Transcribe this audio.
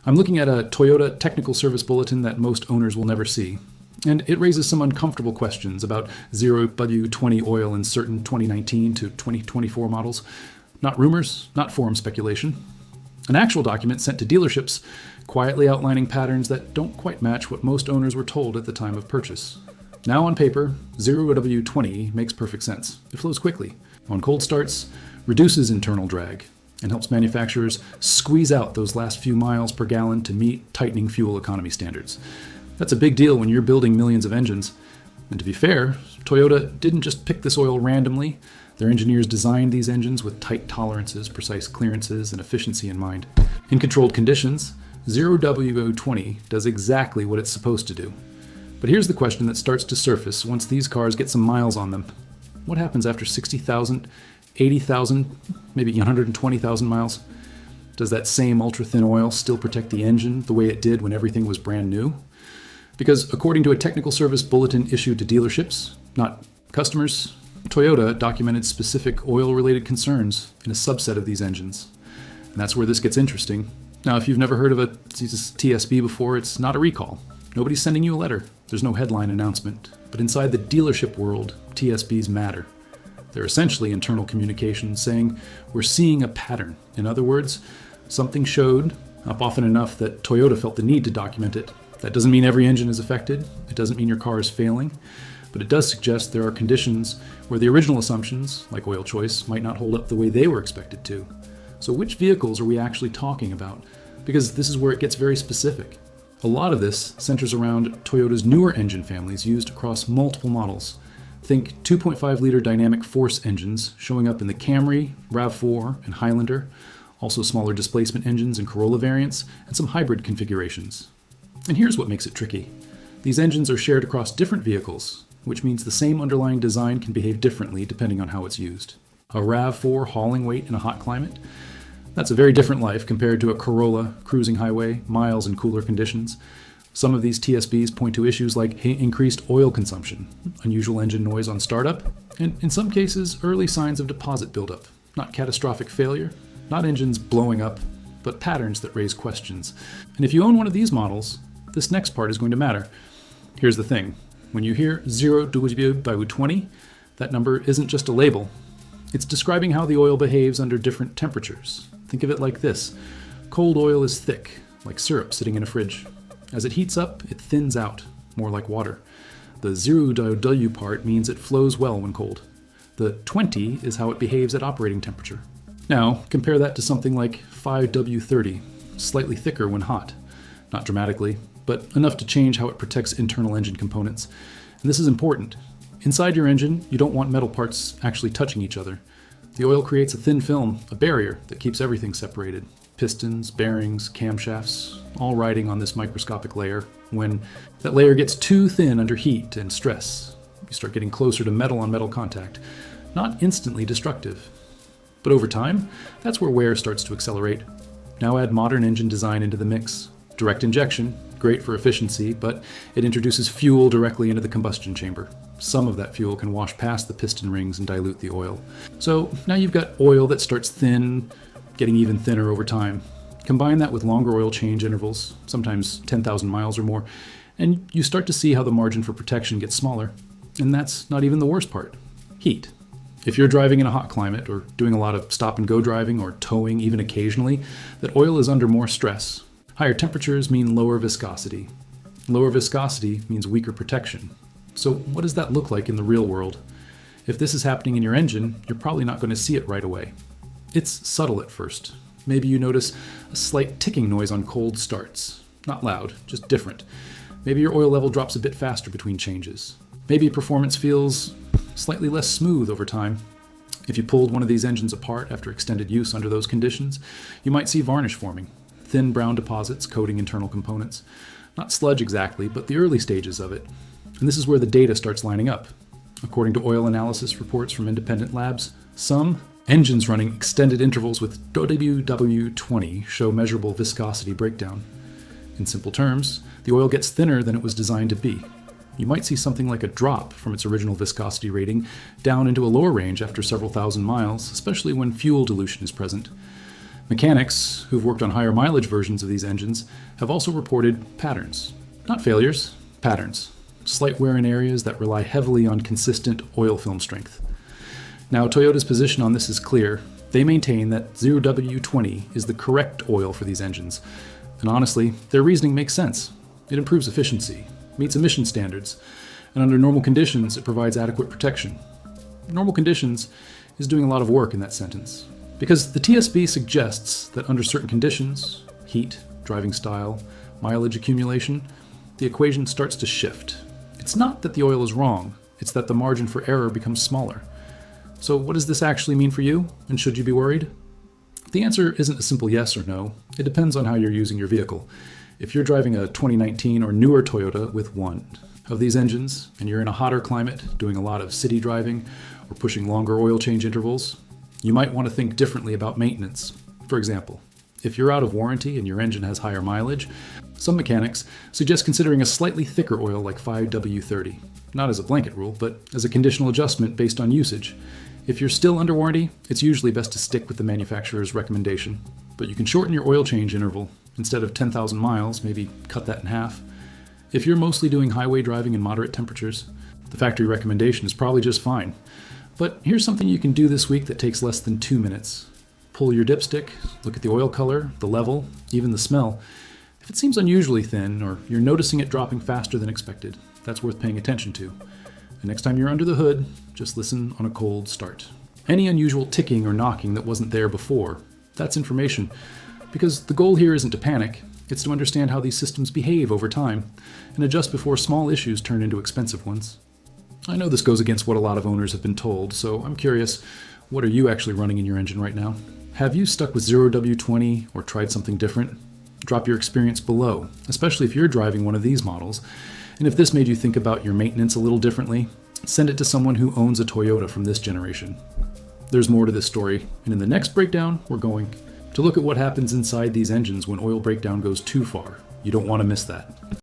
I'm looking at a Toyota technical service bulletin that most owners will never see, and it raises some uncomfortable questions about 0W-20 oil in certain 2019 to 2024 models. Not rumors, not forum speculation. An actual document sent to dealerships, quietly outlining patterns that don't quite match what most owners were told at the time of purchase. Now on paper, 0W-20 makes perfect sense. It flows quickly, on cold starts, reduces internal drag, and helps manufacturers squeeze out those last few miles per gallon to meet tightening fuel economy standards. That's a big deal when you're building millions of engines. And to be fair, Toyota didn't just pick this oil randomly. Their engineers designed these engines with tight tolerances, precise clearances, and efficiency in mind. In controlled conditions, 0W-20 does exactly what it's supposed to do. But here's the question that starts to surface once these cars get some miles on them. What happens after 60,000, 80,000, maybe 120,000 miles? Does that same ultra-thin oil still protect the engine the way it did when everything was brand new? Because according to a technical service bulletin issued to dealerships, not customers, Toyota documented specific oil-related concerns in a subset of these engines. And that's where this gets interesting. Now, if you've never heard of a TSB before, it's not a recall. Nobody's sending you a letter. There's no headline announcement. But inside the dealership world, TSBs matter. They're essentially internal communications saying, we're seeing a pattern. In other words, something showed up often enough that Toyota felt the need to document it. That doesn't mean every engine is affected. It doesn't mean your car is failing. But it does suggest there are conditions where the original assumptions, like oil choice, might not hold up the way they were expected to. So which vehicles are we actually talking about? Because this is where it gets very specific. A lot of this centers around Toyota's newer engine families used across multiple models. Think 2.5-liter dynamic force engines showing up in the Camry, RAV4, and Highlander, also smaller displacement engines and Corolla variants, and some hybrid configurations. And here's what makes it tricky. These engines are shared across different vehicles, which means the same underlying design can behave differently depending on how it's used. A RAV4 hauling weight in a hot climate? That's a very different life compared to a Corolla cruising highway, miles in cooler conditions. Some of these TSBs point to issues like increased oil consumption, unusual engine noise on startup, and in some cases, early signs of deposit buildup. Not catastrophic failure, not engines blowing up, but patterns that raise questions. And if you own one of these models, this next part is going to matter. Here's the thing. When you hear 0W-20, that number isn't just a label. It's describing how the oil behaves under different temperatures. Think of it like this. Cold oil is thick, like syrup sitting in a fridge. As it heats up, it thins out, more like water. The 0W part means it flows well when cold. The 20 is how it behaves at operating temperature. Now, compare that to something like 5W-30, slightly thicker when hot. Not dramatically, but enough to change how it protects internal engine components. And this is important. Inside your engine, you don't want metal parts actually touching each other. The oil creates a thin film, a barrier that keeps everything separated. Pistons, bearings, camshafts, all riding on this microscopic layer. When that layer gets too thin under heat and stress, you start getting closer to metal-on-metal contact. Not instantly destructive. But over time, that's where wear starts to accelerate. Now add modern engine design into the mix. Direct injection, great for efficiency, but it introduces fuel directly into the combustion chamber. Some of that fuel can wash past the piston rings and dilute the oil. So now you've got oil that starts thin, getting even thinner over time. Combine that with longer oil change intervals, sometimes 10,000 miles or more, and you start to see how the margin for protection gets smaller. And that's not even the worst part. Heat. If you're driving in a hot climate or doing a lot of stop-and-go driving or towing even occasionally, that oil is under more stress. Higher temperatures mean lower viscosity. Lower viscosity means weaker protection. So what does that look like in the real world? If this is happening in your engine, you're probably not going to see it right away. It's subtle at first. Maybe you notice a slight ticking noise on cold starts. Not loud, just different. Maybe your oil level drops a bit faster between changes. Maybe performance feels slightly less smooth over time. If you pulled one of these engines apart after extended use under those conditions, you might see varnish forming. Thin brown deposits coating internal components. Not sludge exactly, but the early stages of it. And this is where the data starts lining up. According to oil analysis reports from independent labs, some engines running extended intervals with 0W-20 show measurable viscosity breakdown. In simple terms, the oil gets thinner than it was designed to be. You might see something like a drop from its original viscosity rating down into a lower range after several thousand miles, especially when fuel dilution is present. Mechanics who've worked on higher mileage versions of these engines have also reported patterns. Not failures, patterns. Slight wear in areas that rely heavily on consistent oil film strength. Now, Toyota's position on this is clear. They maintain that 0W-20 is the correct oil for these engines. And honestly, their reasoning makes sense. It improves efficiency, meets emission standards, and under normal conditions, it provides adequate protection. Normal conditions is doing a lot of work in that sentence. Because the TSB suggests that under certain conditions, heat, driving style, mileage accumulation, the equation starts to shift. It's not that the oil is wrong, it's that the margin for error becomes smaller. So what does this actually mean for you, and should you be worried? The answer isn't a simple yes or no. It depends on how you're using your vehicle. If you're driving a 2019 or newer Toyota with one of these engines, and you're in a hotter climate, doing a lot of city driving, or pushing longer oil change intervals, you might want to think differently about maintenance. For example, if you're out of warranty and your engine has higher mileage, some mechanics suggest considering a slightly thicker oil like 0W-20. Not as a blanket rule, but as a conditional adjustment based on usage. If you're still under warranty, it's usually best to stick with the manufacturer's recommendation. But you can shorten your oil change interval. Instead of 10,000 miles, maybe cut that in half. If you're mostly doing highway driving in moderate temperatures, the factory recommendation is probably just fine. But here's something you can do this week that takes less than 2 minutes. Pull your dipstick, look at the oil color, the level, even the smell. If it seems unusually thin, or you're noticing it dropping faster than expected, that's worth paying attention to. And next time you're under the hood, just listen on a cold start. Any unusual ticking or knocking that wasn't there before, that's information. Because the goal here isn't to panic, it's to understand how these systems behave over time, and adjust before small issues turn into expensive ones. I know this goes against what a lot of owners have been told, so I'm curious, what are you actually running in your engine right now? Have you stuck with 0W-20 or tried something different? Drop your experience below, especially if you're driving one of these models. And if this made you think about your maintenance a little differently, send it to someone who owns a Toyota from this generation. There's more to this story, and in the next breakdown, we're going to look at what happens inside these engines when oil breakdown goes too far. You don't want to miss that.